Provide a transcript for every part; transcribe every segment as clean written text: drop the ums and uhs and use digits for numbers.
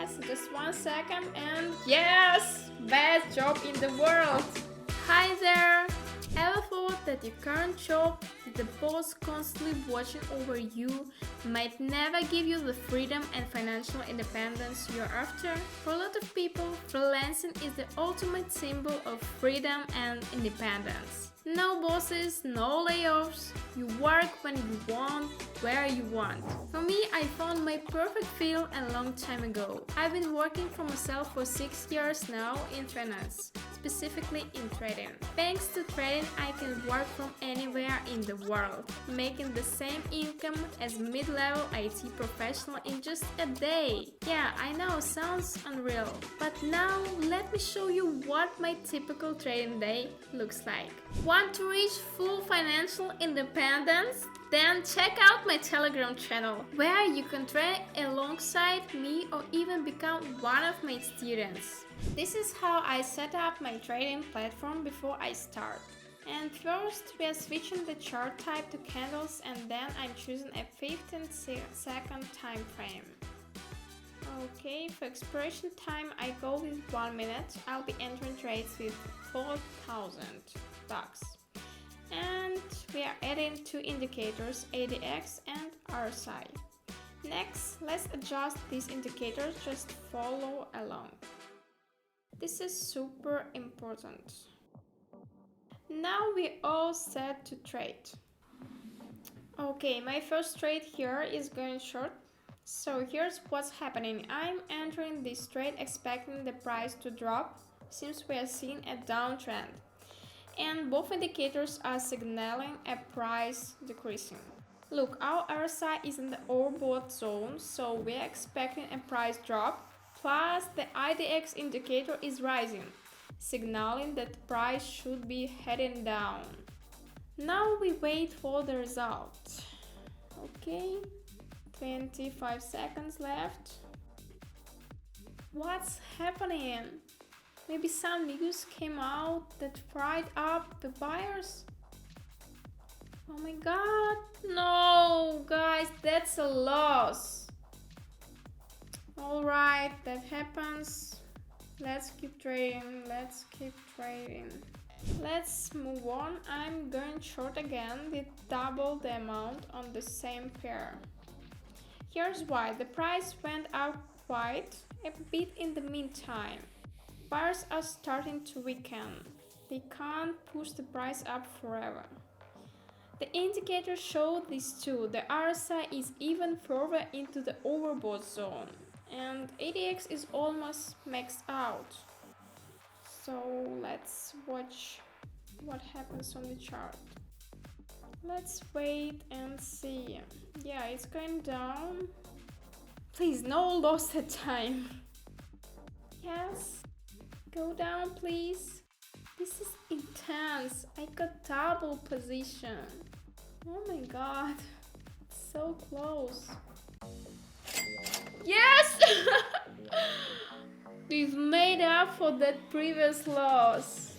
Yes, just 1 second and yes! Best job in the world! Hi there! Ever thought that your current job, with the boss constantly watching over you, might never give you the freedom and financial independence you're after? For a lot of people, freelancing is the ultimate symbol of freedom and independence. No bosses, no layoffs, you work when you want, where you want. For me, I found my perfect field a long time ago. I've been working for myself for 6 years now in finance, specifically in trading. Thanks to trading, I can work from anywhere in the world, making the same income as mid-level IT professional in just a day. Yeah, I know, sounds unreal. But now, let me show you what my typical trading day looks like. Want to reach full financial independence? Then check out my Telegram channel, where you can trade alongside me or even become one of my students. This is how I set up my trading platform before I start. And first we are switching the chart type to candles, and then I'm choosing a 15-second time frame. Okay, for expiration time I go with 1 minute. I'll be entering trades with $4,000. And we are adding two indicators, ADX and RSI. Next, let's adjust these indicators, just follow along. This is super important. Now we're all set to trade. Okay, my first trade here is going short. So here's what's happening. I'm entering this trade expecting the price to drop, since we are seeing a downtrend. And both indicators are signaling a price decreasing. Look, our RSI is in the overbought zone, so we are expecting a price drop, plus the ADX indicator is rising, signaling that the price should be heading down. Now we wait for the result. Okay, 25 seconds left. What's happening? Maybe some news came out that fried up the buyers? Oh my god, no, guys, that's a loss. Alright, that happens. Let's keep trading, Let's move on. I'm going short again with double the amount on the same pair. Here's why. The price went up quite a bit in the meantime. Buyers are starting to weaken. They can't push the price up forever. The indicators show this too. The RSI is even further into the overbought zone, and ADX is almost maxed out. So let's watch what happens on the chart. Let's wait and see. Yeah, it's going down. Please, no loss at time. Yes. Go down, please. This is intense. I got double position. Oh my god. So close. Yes! We've made up for that previous loss.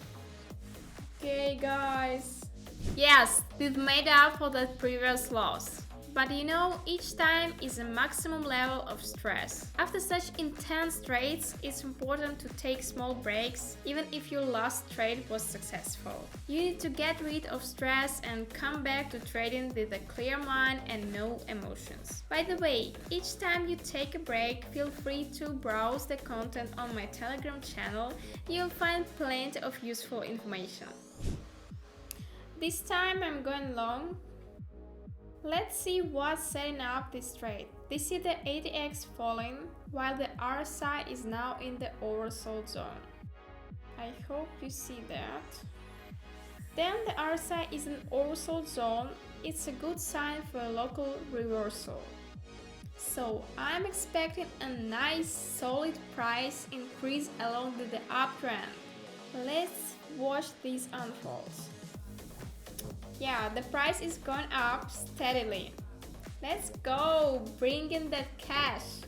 Okay, guys. Yes, we've made up for that previous loss. But you know, each time is a maximum level of stress. After such intense trades, it's important to take small breaks, even if your last trade was successful. You need to get rid of stress and come back to trading with a clear mind and no emotions. By the way, each time you take a break, feel free to browse the content on my Telegram channel. You'll find plenty of useful information. This time I'm going long. Let's see what's setting up this trade. This is the ADX falling, while the RSI is now in the oversold zone. I hope you see that. Then the RSI is in oversold zone. It's a good sign for a local reversal. So I'm expecting a nice solid price increase along with the uptrend. Let's watch this unfold. Yeah, the price is going up steadily. Let's go, bring in that cash.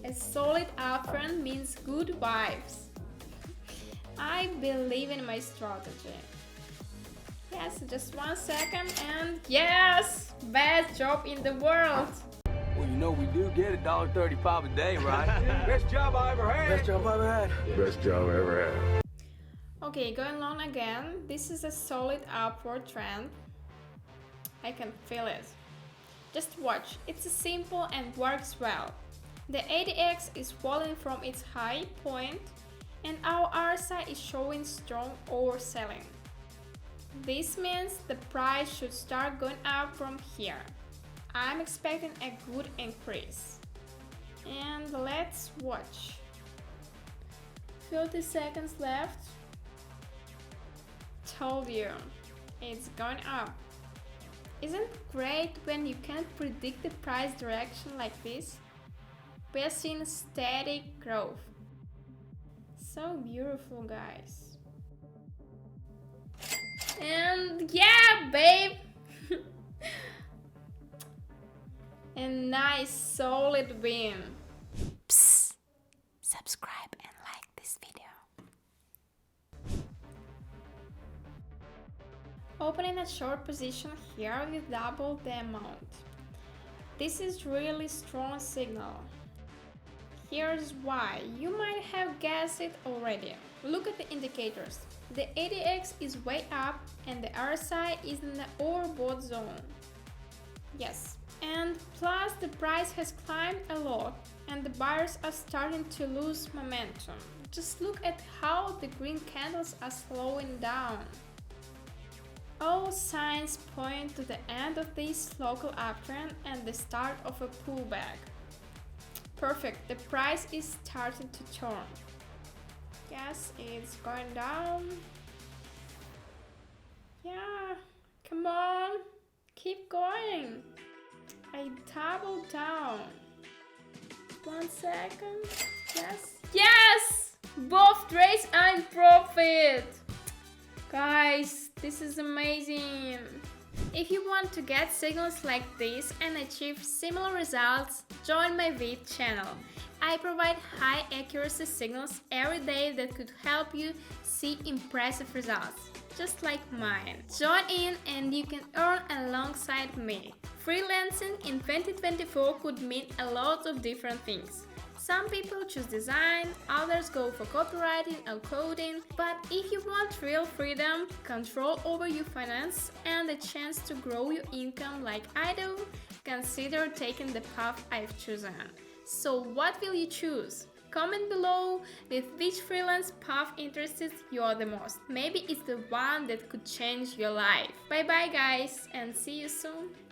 A solid uptrend means good vibes. I believe in my strategy. Yes, just 1 second and yes, best job in the world. Well, know we do get $1.35 a day, right? Best job I ever had. Best job I ever had. Best job I ever had. Okay, going on again. This is a solid upward trend. I can feel it. Just watch. It's simple and works well. The ADX is falling from its high point and our RSI is showing strong overselling. This means the price should start going up from here. I'm expecting a good increase. And let's watch. 30 seconds left. Told you, it's going up. Isn't it great when you can predict the price direction like this? We are seeing steady growth. So beautiful, guys. And yeah, babe! A nice solid win. Psst. Subscribe and like this video. Opening a short position here with double the amount. This is really strong signal. Here's why. You might have guessed it already. Look at the indicators. The ADX is way up and the RSI is in the overbought zone. Yes. And plus the price has climbed a lot and the buyers are starting to lose momentum. Just look at how the green candles are slowing down. All signs point to the end of this local uptrend and the start of a pullback. Perfect, the price is starting to turn. Yes, it's going down. Yeah, come on, keep going. I doubled down. 1 second. Yes. Yes! Both trades are in profit. Guys, this is amazing. If you want to get signals like this and achieve similar results, join my VIP channel. I provide high accuracy signals every day that could help you see impressive results, just like mine. Join in and you can earn alongside me. Freelancing in 2024 could mean a lot of different things. Some people choose design, others go for copywriting or coding, but if you want real freedom, control over your finance and a chance to grow your income like I do, consider taking the path I've chosen. So what will you choose? Comment below with which freelance path interests you the most. Maybe it's the one that could change your life. Bye bye guys and see you soon.